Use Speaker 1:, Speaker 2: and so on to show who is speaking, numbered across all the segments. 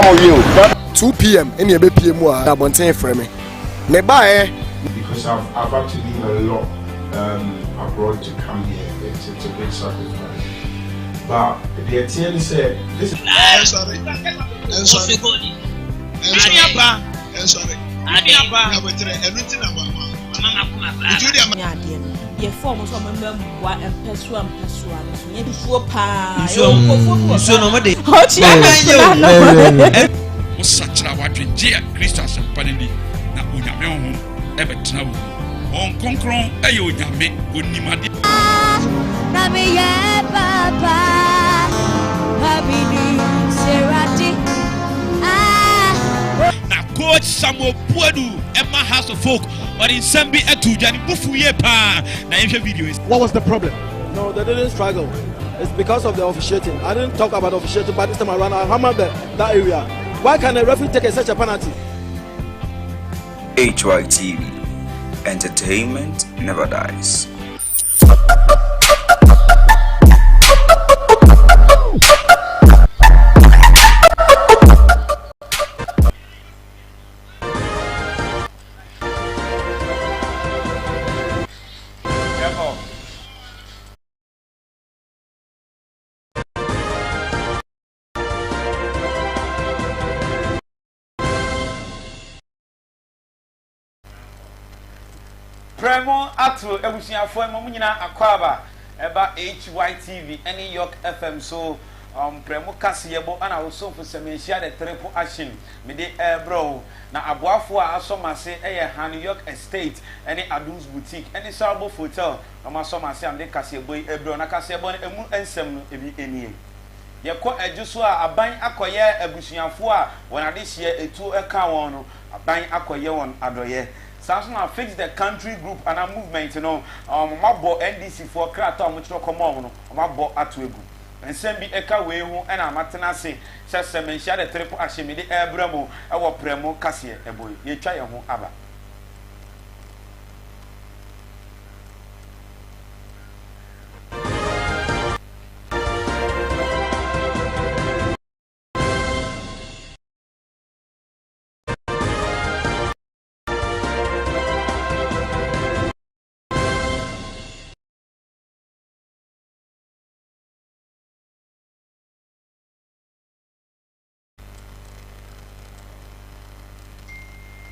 Speaker 1: 2 p.m. in your PM I want to for me. Nearby
Speaker 2: because I've actually been a lot abroad to come here. It's a big sacrifice. But the attorney said, listen.
Speaker 3: I'm sorry.
Speaker 4: Your form was on my mum, what and Pesua and Pesua. You be sure, pa.
Speaker 5: So, nobody.
Speaker 6: Such a what dear Christus and Panini, now Unyamon, ever travel. On Concron, Ayo Yame, Unimadi.
Speaker 7: Namiya Papa, Habini, Serati.
Speaker 6: Now, Coach Samuel Puadu, Emma House of Folk. But in Sambi Etujani Bufuye pa na video is.
Speaker 8: What was the problem? No, they didn't struggle. It's because of the officiating. I didn't talk about officiating, but this time around I hammered that area. Why can a referee take such a penalty?
Speaker 9: HYTV, entertainment never dies.
Speaker 10: Premo atu ebusiafo emonyina akwaba eba HYTV any Yorke FM so premo kasiyebo ana wo for Semenhyia the triple action me de bro na aboafo a asomase eye Han Yorke estate any Adults boutique any Salbo hotel ama asomase am de kasiyebo bro na kasiyebo emu ensem no ebi enie ye ko adjuso a aban akoye ebusiafo a wonade hye etu eka won no aban akoye won adoye Samsung fix the country group and a movement, you know. Mabo NDC for Kratom, which will come on, Mabo Atwegu. And send me Eka Wehu and a Matanasi, says Semenhyia the triple action, the Abramo, our Premo Cassia, a boy. You try your home, Abba.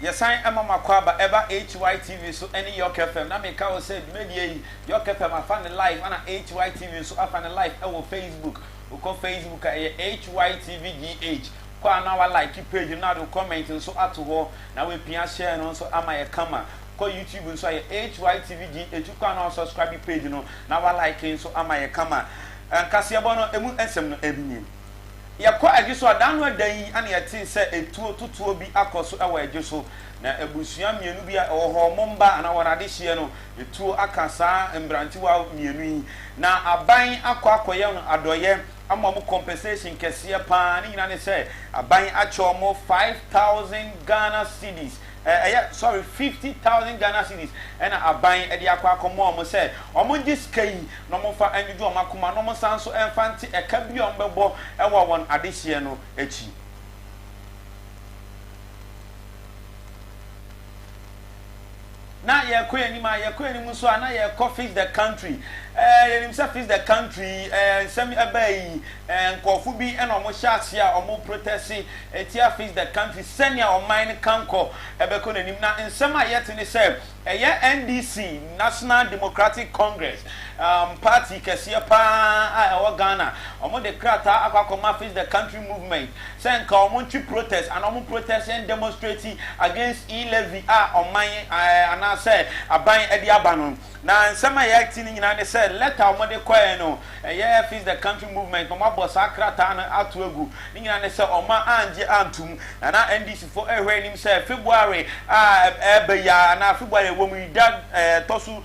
Speaker 10: Yes, I am on my quaba ever HYTV so any Yorke FM. Now make I said maybe Yorke FM I found the live on HYTV so I found the live our Facebook. We call Facebook HYTVGH. Kwa now I like page now to comment and so at to her. Now we pia share and also am I a camera. Call YouTube and so HYTVGH. You can also subscribe page you know. Now I like it so am I a camera. And Kasiabono emu ensem no ebini. Ya kwa agiso adanwa dan ana ya tin se etuo tutuo bi akoso ewa agiso na ebusua mienu bi oho momba ana warade hye no etuo akasa embranti wa mienu yi na aban akoye no adoye ama mo compensation kese pa ni nyina ne se aban acho mo 5,000 Ghana cedis sorry 50,000 Ghana cedis and aban e de akwa komo mo say omo diskai no mo fa anju o makoma no mo sanso emfanti e ka bi ombebo e wo won adehye no echi na ye kwenima so ana ye fix the country himself fix the country semi abai nkofu bi e no mo hyase a omo protest etia fix the country senior o mine kanko ebeko nanim na nsema yet ni say NDC National Democratic Congress party kesiye pa a Ghana omo de krata akwa fix the country movement say nka omo ntwi protest and omo protest and demonstrating against e-levy on mine ana say aban edi abano na nsema yet ni nyina ne say letter omo de kwae no fix the country movement omo boss akrata na atoegu ni nyina ne say oma anje antum na NDC for ehwe nim say February ebeya na February wo mu da tosu